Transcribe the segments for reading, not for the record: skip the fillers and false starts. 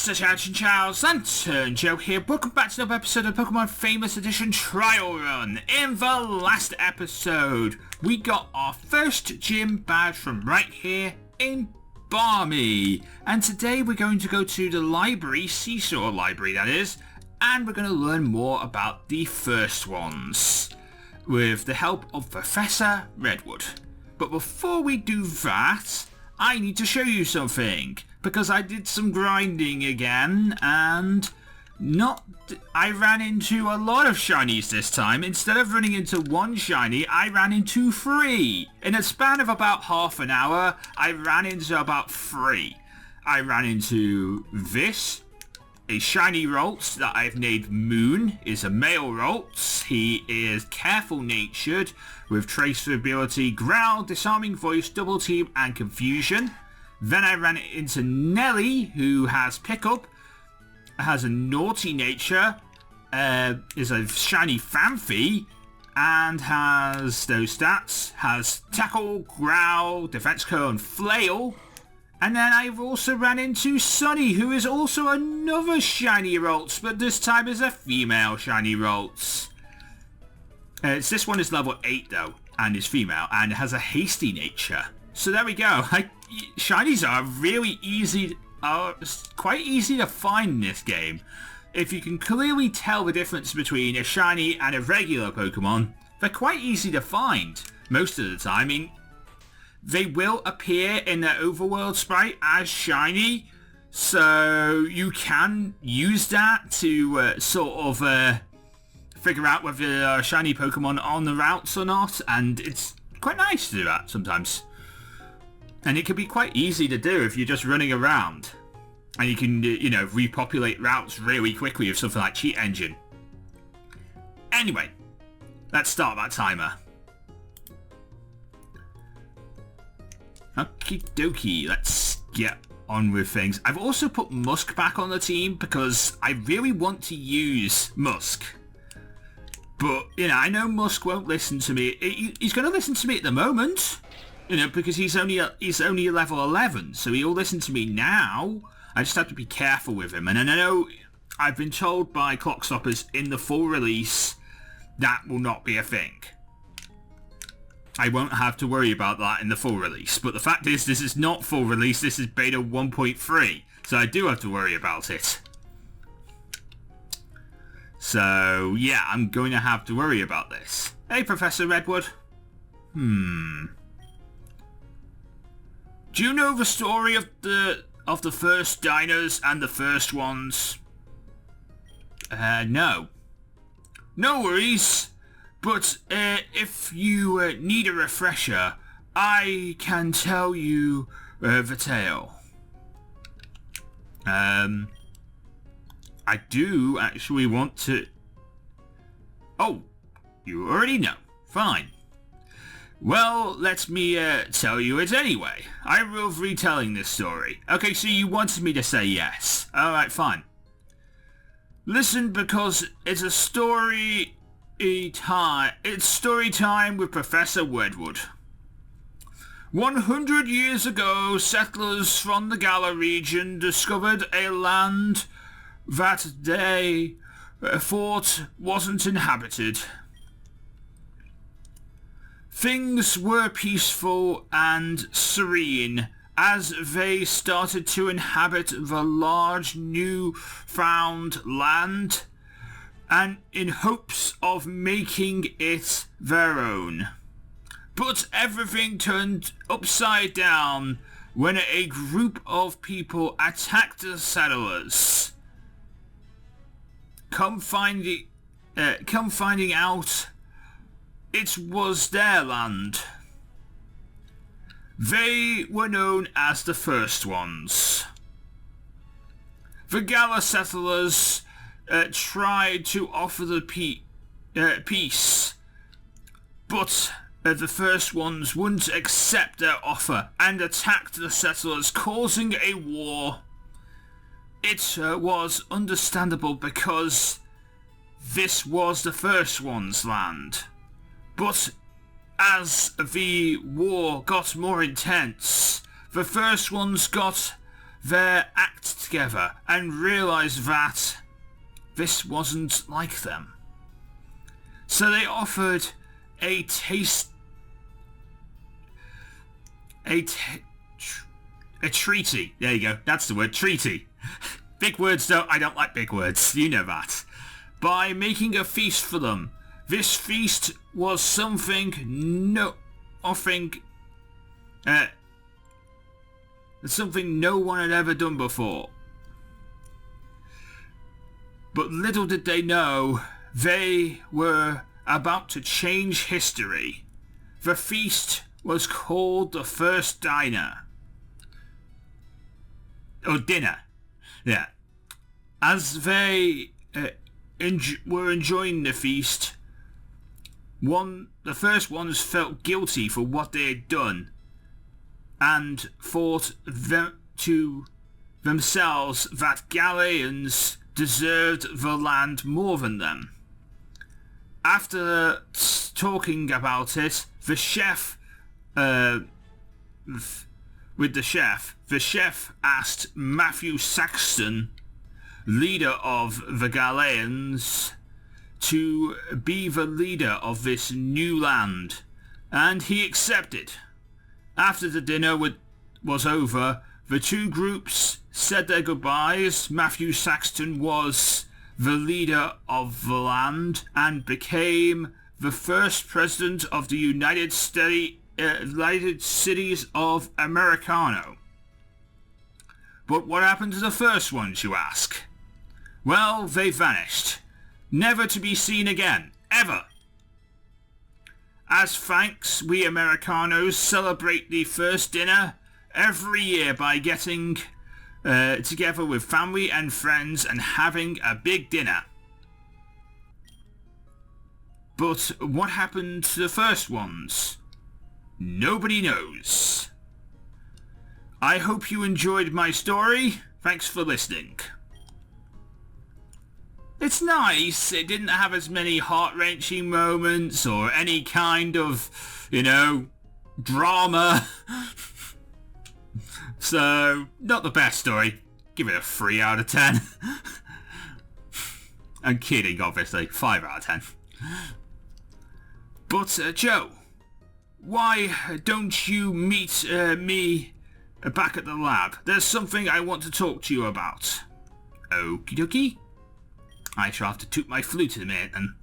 Mr. Chinchow's LanturnJoe here. Welcome back to another episode of Pokemon Famous Edition Trial Run. In the last episode, we got our first gym badge from right here in Barmy. And today we're going to go to the library, Seesaw Library that is, and we're going to learn more about the first ones with the help of Professor Redwood. But before we do that, I need to show you something, because I did some grinding again, and I ran into a lot of shinies this time. Instead of running into one shiny, I ran into 3. In a span of about half an hour, I ran into about 3. I ran into this, a shiny Ralts that I've named Moon, is a male Ralts. He is careful-natured, with traceability, growl, disarming voice, double team, and confusion. Then I ran into Nelly, who has pickup, has a naughty nature, is a shiny Phanpy, and has those stats, has tackle, growl, defense cone, flail. And then I've also ran into Sunny, who is also another shiny Ralts, but this time is a female shiny Ralts. This one is level 8 though, and is female, and has a hasty nature. So there we go. Shinies are really easy, quite easy to find in this game. If you can clearly tell the difference between a shiny and a regular Pokemon, they're quite easy to find most of the time. I mean, they will appear in their overworld sprite as shiny, so you can use that to sort of figure out whether there are shiny Pokemon on the routes or not, and it's quite nice to do that sometimes. And it can be quite easy to do if you're just running around. And you can, repopulate routes really quickly with something like Cheat Engine. Anyway, let's start that timer. Okie dokie, let's get on with things. I've also put Musk back on the team because I really want to use Musk. But, I know Musk won't listen to me. He's going to listen to me at the moment. Because he's only a level 11, so he'll listen to me now. I just have to be careful with him. And I know I've been told by Clockstoppers in the full release that will not be a thing. I won't have to worry about that in the full release. But the fact is, this is not full release, this is beta 1.3. So I do have to worry about it. So, yeah, I'm going to have to worry about this. Hey, Professor Redwood. Do you know the story of the first diners and the first ones? No. No worries. But if you need a refresher, I can tell you the tale. I do actually want to... Oh, you already know. Fine. Well, let me tell you it anyway. I love retelling this story. Okay, so you wanted me to say yes. Alright, fine. Listen, because it's story time with Professor Redwood. 100 years ago, settlers from the Galar region discovered a land that they thought wasn't inhabited. Things were peaceful and serene as they started to inhabit the large new-found land, and in hopes of making it their own. But everything turned upside down when a group of people attacked the settlers. Come finding out, it was their land. They were known as the First Ones. The Galar settlers tried to offer the peace, but the First Ones wouldn't accept their offer and attacked the settlers, causing a war. It was understandable because this was the First Ones' land. But as the war got more intense, the First Ones got their act together and realised that this wasn't like them. So they offered a treaty. There you go, that's the word, treaty. Big words though, I don't like big words, you know that. By making a feast for them. This feast was something no one had ever done before. But little did they know, they were about to change history. The feast was called the First Diner. Or dinner. Yeah. As they were enjoying the feast, the first ones felt guilty for what they had done and thought to themselves that Galileans deserved the land more than them. After talking about it, the chef asked Matthew Saxton, leader of the Galileans, to be the leader of this new land, and he accepted. After the dinner was over, the two groups said their goodbyes. Matthew Saxton was the leader of the land and became the first president of the United Cities of Americano. But what happened to the first ones, you ask? Well, they vanished, never to be seen again, ever. As thanks, we Americanos celebrate the first dinner every year by getting together with family and friends and having a big dinner. But what happened to the first ones? Nobody knows. I hope you enjoyed my story. Thanks for listening. It's nice. It didn't have as many heart-wrenching moments or any kind of, drama. So, not the best story. Give it a 3 out of 10. I'm kidding, obviously. 5 out of 10. But, Joe, why don't you meet me back at the lab? There's something I want to talk to you about. Okie dokie. I shall have to toot my flute in a minute then.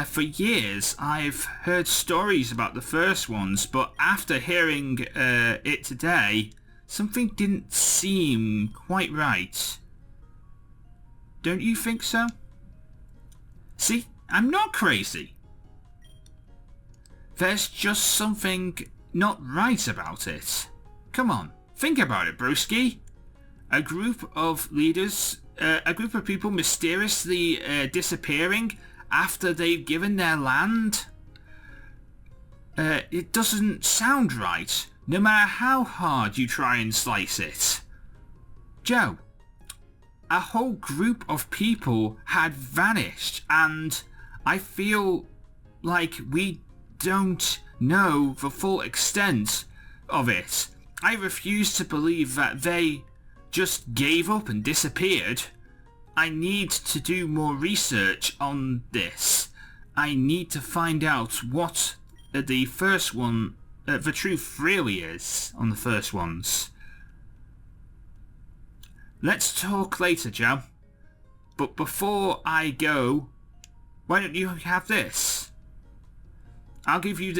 For years, I've heard stories about the first ones, but after hearing it today, something didn't seem quite right. Don't you think so? See, I'm not crazy. There's just something not right about it. Come on, think about it, broski. A group of people mysteriously disappearing after they've given their land? It doesn't sound right, no matter how hard you try and slice it. Joe, a whole group of people had vanished, and I feel like we don't know the full extent of it. I refuse to believe that they just gave up and disappeared. I need to do more research on this. I need to find out what the first one, the truth really is on the first ones. Let's talk later, Joe. But before I go, why don't you have this? I'll give you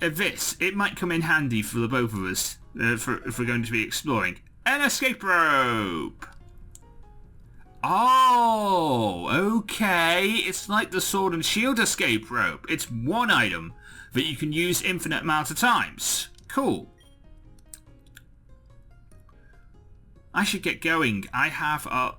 this. It might come in handy for the both of us if we're going to be exploring. An escape rope! Oh, okay. It's like the sword and shield escape rope. It's one item that you can use infinite amount of times. Cool. I should get going. I have a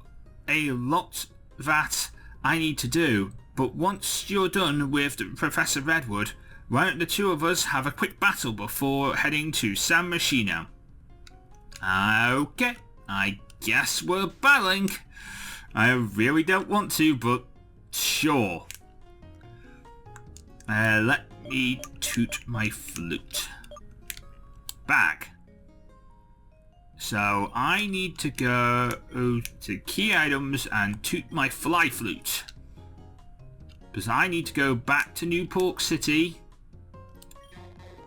lot that I need to do. But once you're done with Professor Redwood, why don't the two of us have a quick battle before heading to San Machino? Okay, I guess we're battling. I really don't want to, but sure. Let me toot my flute. Bag. So I need to go to key items and toot my fly flute. Because I need to go back to New Pork City,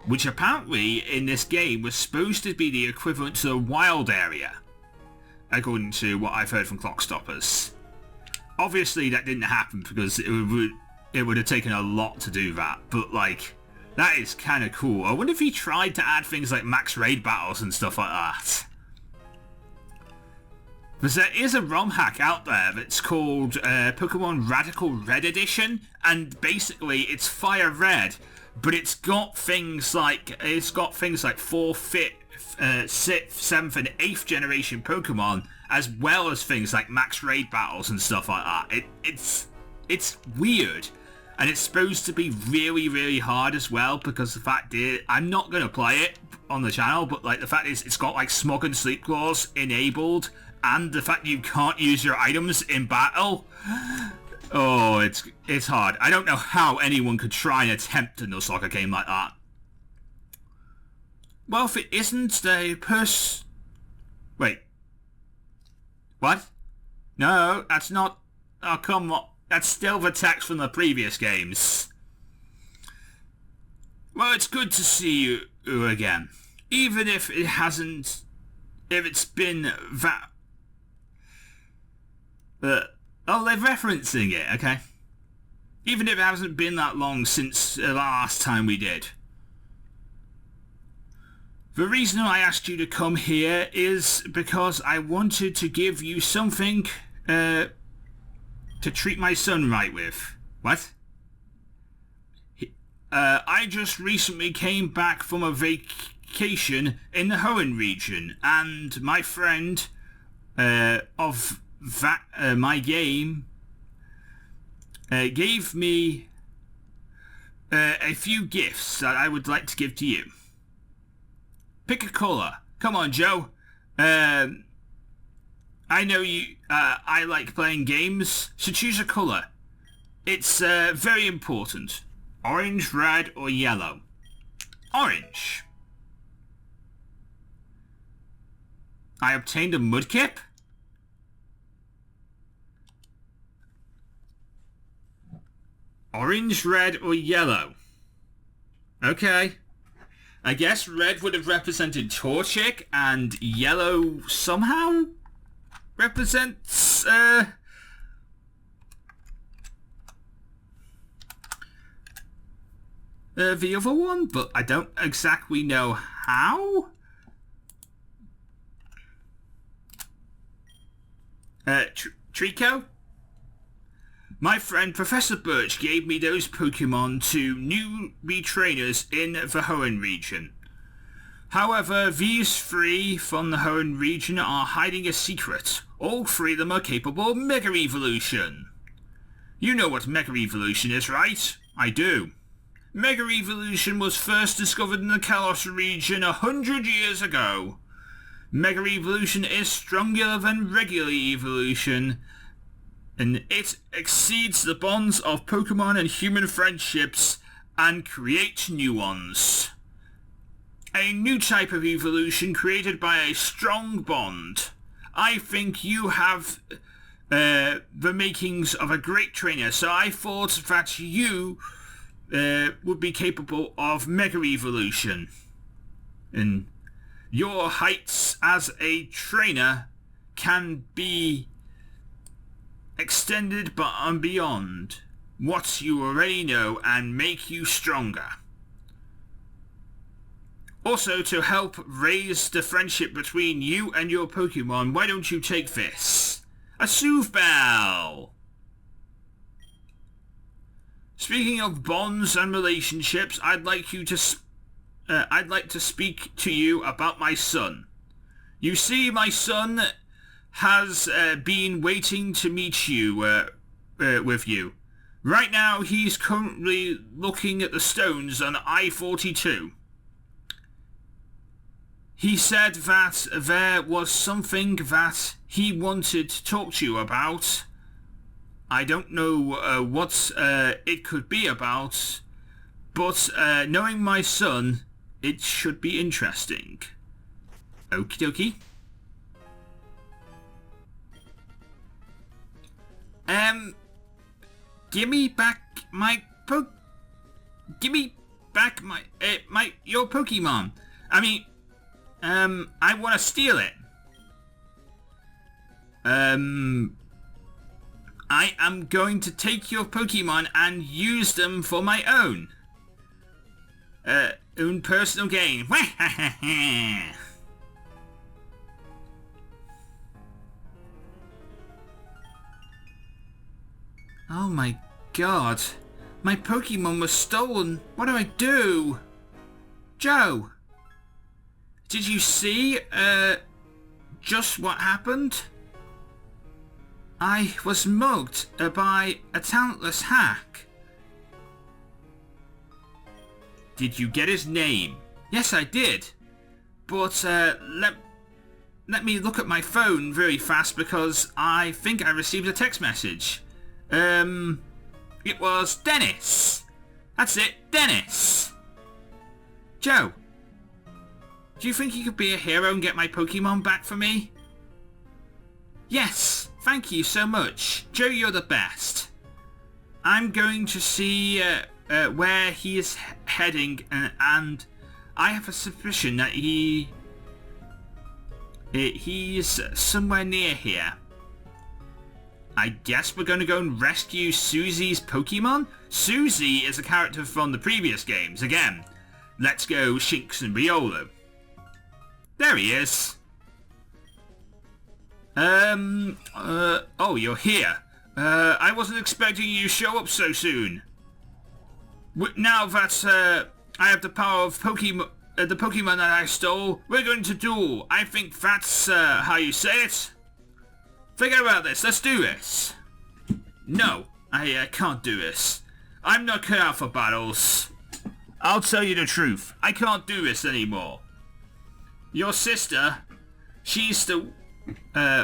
which apparently in this game was supposed to be the equivalent to the wild area, according to what I've heard from Clockstoppers. Obviously that didn't happen because it would have taken a lot to do that, but like, that is kind of cool. I wonder if he tried to add things like max raid battles and stuff like that. Because there is a ROM hack out there that's called Pokemon Radical Red Edition, and basically it's Fire Red, but it's got things like 4th, 5th, 6th, 7th, and 8th generation Pokemon, as well as things like max raid battles and stuff like that. It's weird, and it's supposed to be really, really hard as well, because the fact is, I'm not going to play it on the channel, but like the fact is it's got like Smog and Sleep Claws enabled, and the fact you can't use your items in battle. Oh, it's hard. I don't know how anyone could try and attempt to Nuzlocke a game like that. Well, if it isn't the Wait. What? No, that's not... Oh, come on. That's still the text from the previous games. Well, it's good to see you again. Even if it hasn't... If it's been that... Oh, they're referencing it, okay? Even if it hasn't been that long since the last time we did. The reason I asked you to come here is because I wanted to give you something to treat my son right with. What? I just recently came back from a vacation in the Hoenn region, and my friend of my game gave me a few gifts that I would like to give to you. Pick a colour. Come on, Joe. I know you. I like playing games, so choose a colour. It's very important. Orange, red, or yellow. Orange. I obtained a Mudkip. Orange, red, or yellow? Okay. I guess red would have represented Torchic, and yellow somehow represents, the other one, but I don't exactly know how. Trico? My friend Professor Birch gave me those Pokemon to newbie trainers in the Hoenn region. However, these three from the Hoenn region are hiding a secret. All three of them are capable of Mega Evolution. You know what Mega Evolution is, right? I do. Mega Evolution was first discovered in the Kalos region 100 years ago. Mega Evolution is stronger than regular evolution, and it exceeds the bonds of Pokemon and human friendships and creates new ones. A new type of evolution created by a strong bond. I think you have the makings of a great trainer, so I thought that you would be capable of Mega Evolution. And your heights as a trainer can be extended but and beyond what you already know and make you stronger. Also, to help raise the friendship between you and your Pokemon, why don't you take this? A Soothe Bell! Speaking of bonds and relationships, I'd like to speak to you about my son. You see, my son has been waiting to meet you with you. Right now, he's currently looking at the stones on I-42. He said that there was something that he wanted to talk to you about. I don't know what it could be about, but knowing my son, it should be interesting. Okie dokie. Give me back my Give me back your Pokemon. I mean, I want to steal it. I am going to take your Pokemon and use them for my own personal gain. Oh my god. My Pokemon was stolen. What do I do? Joe, did you see just what happened? I was mugged by a talentless hack. Did you get his name? Yes, I did. But let me look at my phone very fast because I think I received a text message. It was Dennis. That's it, Dennis. Joe, do you think you could be a hero and get my Pokemon back for me? Yes, thank you so much. Joe, you're the best. I'm going to see where he is heading, and I have a suspicion that he's somewhere near here. I guess we're going to go and rescue Susie's Pokemon? Susie is a character from the previous games. Again, let's go Shinx and Riolu. There he is. Oh, you're here. I wasn't expecting you to show up so soon. Now that I have the power of Pokemon, the Pokemon that I stole, we're going to duel. I think that's how you say it. Forget about this. Let's do this. No, I can't do this. I'm not cut out for battles. I'll tell you the truth. I can't do this anymore. Your sister, she's the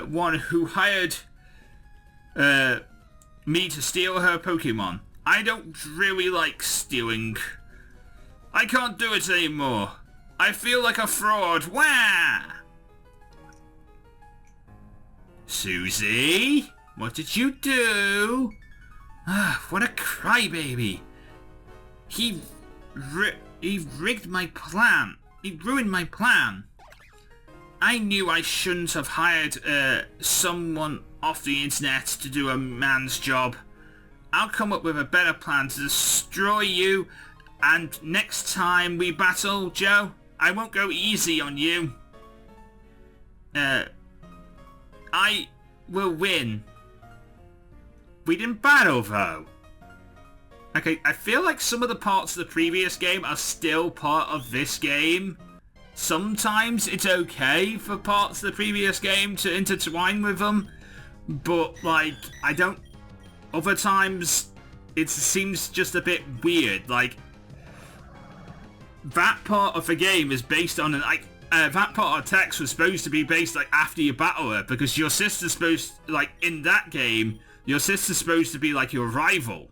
one who hired me to steal her Pokemon. I don't really like stealing. I can't do it anymore. I feel like a fraud. Wah! Susie, what did you do? Ah, what a crybaby. He rigged my plan. He ruined my plan. I knew I shouldn't have hired someone off the internet to do a man's job. I'll come up with a better plan to destroy you, and next time we battle, Joe, I won't go easy on you. I will win. We didn't battle, though. Okay, I feel like some of the parts of the previous game are still part of this game. Sometimes it's okay for parts of the previous game to intertwine with them, but, like, I don't... Other times, it seems just a bit weird. Like, that part of the game is based on, like, that part of text was supposed to be based, like, after you battle her, because your sister's supposed, like, in that game, your sister's supposed to be, like, your rival.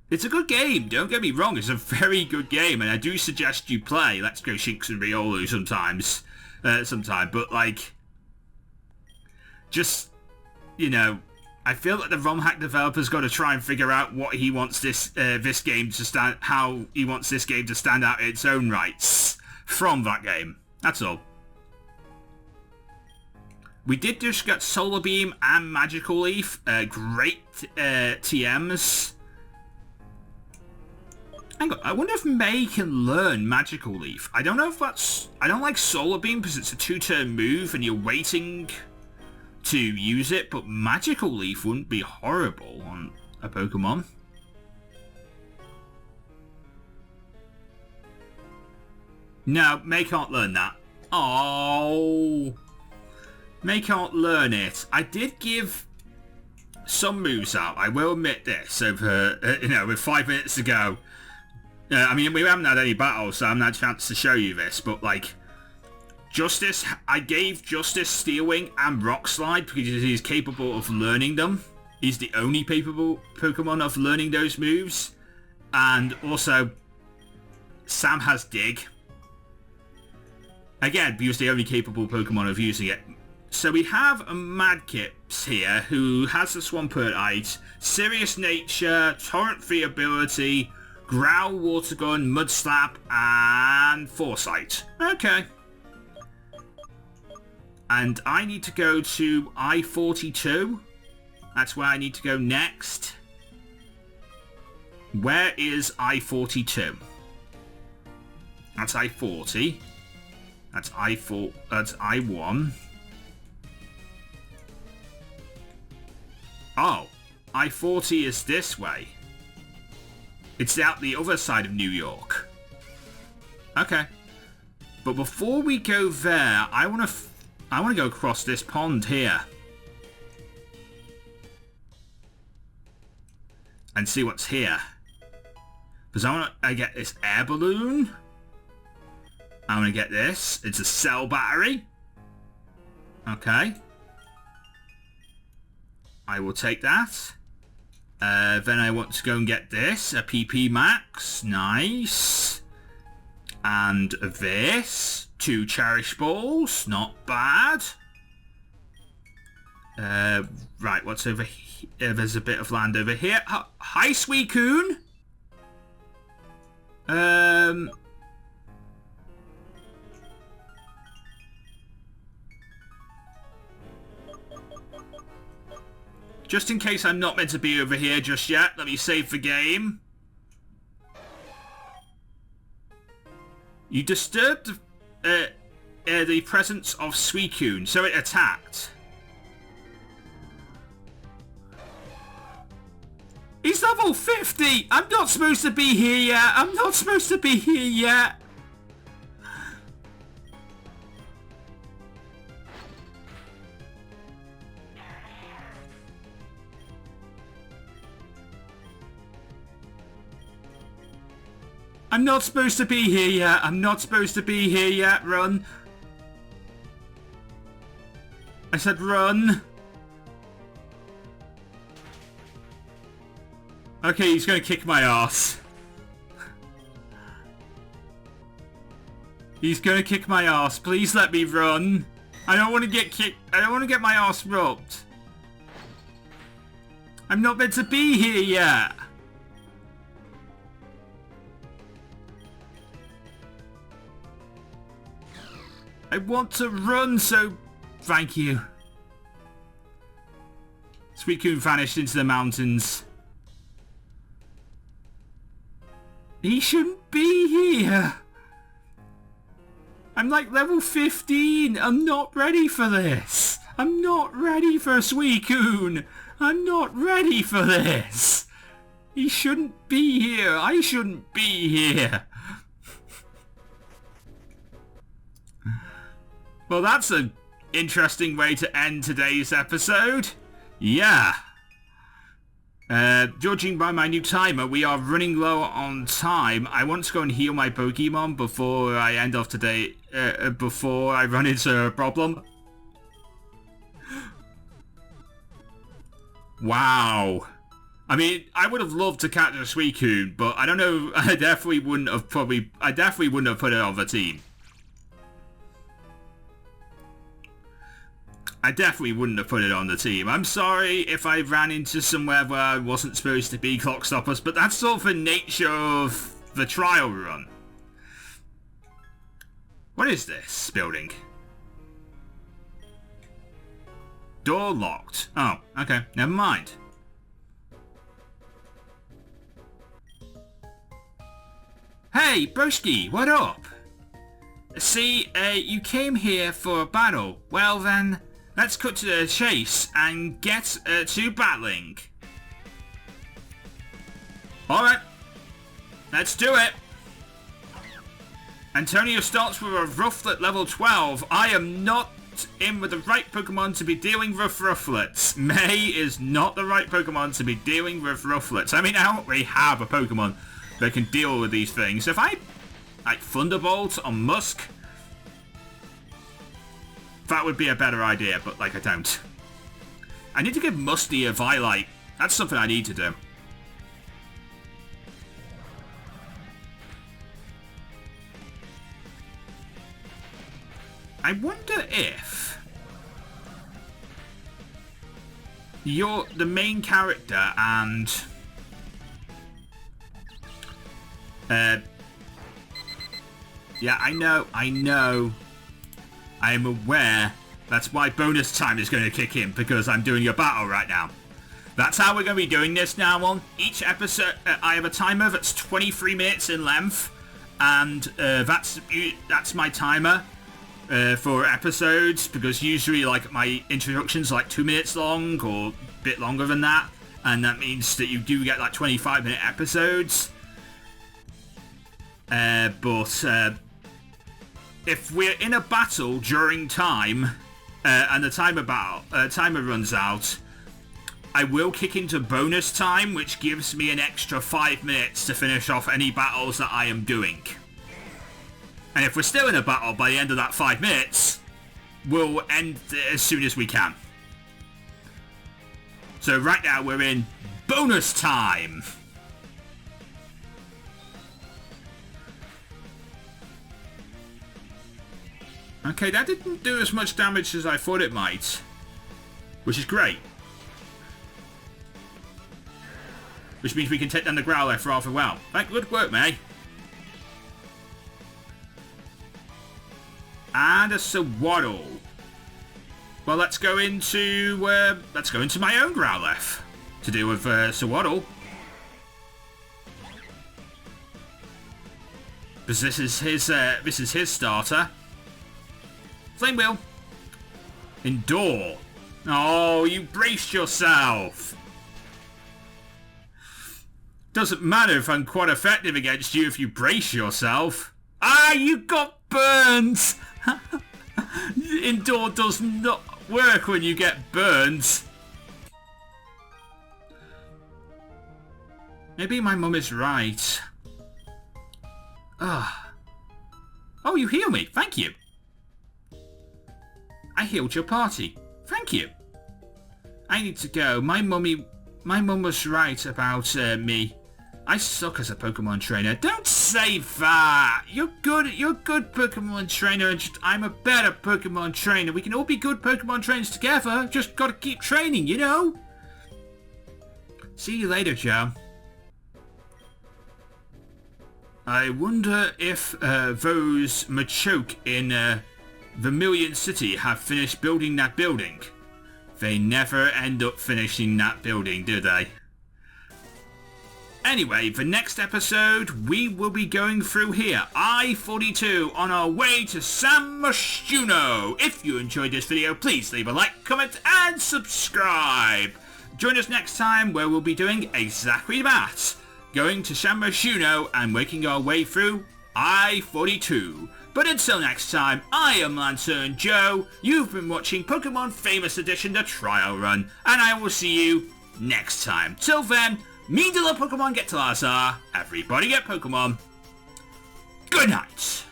It's a good game, don't get me wrong, it's a very good game, and I do suggest you play Let's Go Shinx and Riolu sometime, but, like, just, you know, I feel like the ROM hack developer's got to try and figure out what he wants this game to stand, how he wants this game to stand out in its own rights from that game. That's all. We did just get Solar Beam and Magical Leaf, great TMs. Hang on, I wonder if May can learn Magical Leaf. I don't know if that's... I don't like Solar Beam because it's a 2-turn move and you're waiting to use it, but Magical Leaf wouldn't be horrible on a Pokemon. No, May can't learn that. Oh, May can't learn it. I did give some moves out, I will admit this, over, with 5 minutes to go. I mean, we haven't had any battles, so I haven't had a chance to show you this, but, like, Justice, I gave Justice Steel Wing and Rock Slide because he's capable of learning them. He's the only capable Pokemon of learning those moves. And also, Sam has Dig. Again, he was the only capable Pokemon of using it. So we have a Madkips here who has the Swampert, Serious Nature, Torrent-free ability, Growl, Water Gun, Mud Slap, and Foresight. Okay. And I need to go to I-42. That's where I need to go next. Where is I-42? That's I-40. That's I-4. That's I-1. Oh, I-40 is this way. It's out the other side of New York. Okay. But before we go there, I want to go across this pond here. And see what's here. Because I want to get this air balloon. I want to get this. It's a cell battery. Okay. I will take that. Then I want to go and get this. A PP Max. Nice. And this. 2 Cherish Balls. Not bad. Right, what's over here? There's a bit of land over here. Hi, Suicune. Just in case I'm not meant to be over here just yet, let me save the game. You disturbed the presence of Suicune, so it attacked. He's level 50! I'm not supposed to be here yet! I'm not supposed to be here yet! I'm not supposed to be here yet! I'm not supposed to be here yet! Run! I said run! Okay, he's gonna kick my ass. He's gonna kick my ass. Please let me run. I don't want to get kicked. I don't want to get my ass rubbed. I'm not meant to be here yet. I want to run, so thank you. Suicune vanished into the mountains. He shouldn't be here. I'm like level 15. I'm not ready for this. I'm not ready for Suicune. I'm not ready for this. He shouldn't be here. I shouldn't be here. Well, that's an interesting way to end today's episode. Yeah. Judging by my new timer, we are running low on time. I want to go and heal my Pokemon before I end off today, before I run into a problem. Wow. I mean, I would have loved to catch a Suicune, but I don't know, I definitely wouldn't have put it on the team. I definitely wouldn't have put it on the team. I'm sorry if I ran into somewhere where I wasn't supposed to be, Clockstoppers, but that's sort of the nature of the trial run. What is this building? Door locked. Oh, okay, never mind. Hey, broski, what up? See, you came here for a battle. Well then, let's cut to the chase and get to battling. Alright, let's do it. Antonio starts with a Rufflet level 12. I am not in with the right Pokemon to be dealing with Rufflets. May is not the right Pokemon to be dealing with Rufflets. I mean, I don't really have a Pokemon that can deal with these things. If I, like, Thunderbolt on Musk, that would be a better idea, but, like, I don't. I need to give Musty a Violite. That's something I need to do. I wonder if you're the main character and... yeah, I know. I am aware. That's why bonus time is going to kick in, because I'm doing your battle right now. That's how we're going to be doing this now on. Each episode, I have a timer that's 23 minutes in length, and that's my timer for episodes, because usually like my introduction's like 2 minutes long or a bit longer than that, and that means that you do get like 25-minute episodes. But if we're in a battle during time and the timer runs out, I will kick into bonus time, which gives me an extra 5 minutes to finish off any battles that I am doing. And if we're still in a battle by the end of that 5 minutes, we'll end as soon as we can. So right now we're in bonus time. Okay, that didn't do as much damage as I thought it might, which is great. Which means we can take down the Growlithe rather well. Right, good work, May. And a Sewaddle. Well, let's go into my own Growlithe to deal with Sewaddle. Because this is his starter. Flame Wheel. Endure. Oh, you braced yourself. Doesn't matter if I'm quite effective against you if you brace yourself. Ah, you got burned. Endure does not work when you get burned. Maybe my mum is right. Ah. Oh, you heal me. Thank you. I healed your party. Thank you. I need to go. My mum was right about me. I suck as a Pokemon trainer. Don't say that. You're good Pokemon trainer, and I'm a better Pokemon trainer. We can all be good Pokemon trainers together. Just gotta keep training, you know? See you later, Joe. I wonder if those Machoke in Vermilion City have finished building that building. They never end up finishing that building, do they? Anyway, the next episode, we will be going through here, I-42, on our way to San Myshuno. If you enjoyed this video, please leave a like, comment, and subscribe. Join us next time, where we'll be doing exactly that. Going to San Myshuno and making our way through I-42. But until next time, I am LanturnJoe. You've been watching Pokemon Famous Edition, the Trial Run, and I will see you next time. Till then, me to the Pokemon get to Lazar. Everybody get Pokemon. Good night.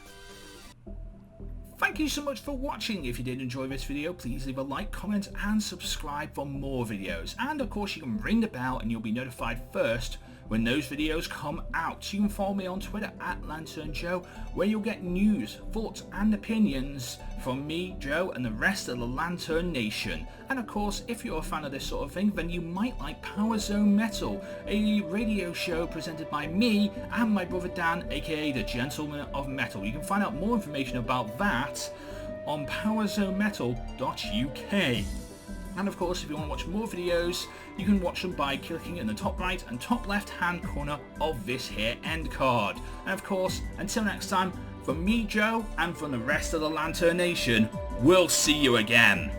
Thank you so much for watching. If you did enjoy this video, please leave a like, comment, and subscribe for more videos. And of course, you can ring the bell and you'll be notified first when those videos come out. You can follow me on Twitter at LanturnJoe, where you'll get news, thoughts and opinions from me, Joe, and the rest of the Lantern Nation. And of course, if you're a fan of this sort of thing, then you might like Power Zone Metal, a radio show presented by me and my brother Dan, aka the Gentleman of Metal. You can find out more information about that on powerzonemetal.uk. And of course, if you want to watch more videos, you can watch them by clicking in the top right and top left hand corner of this here end card. And of course, until next time, from me, Joe, and from the rest of the Lantern Nation, we'll see you again.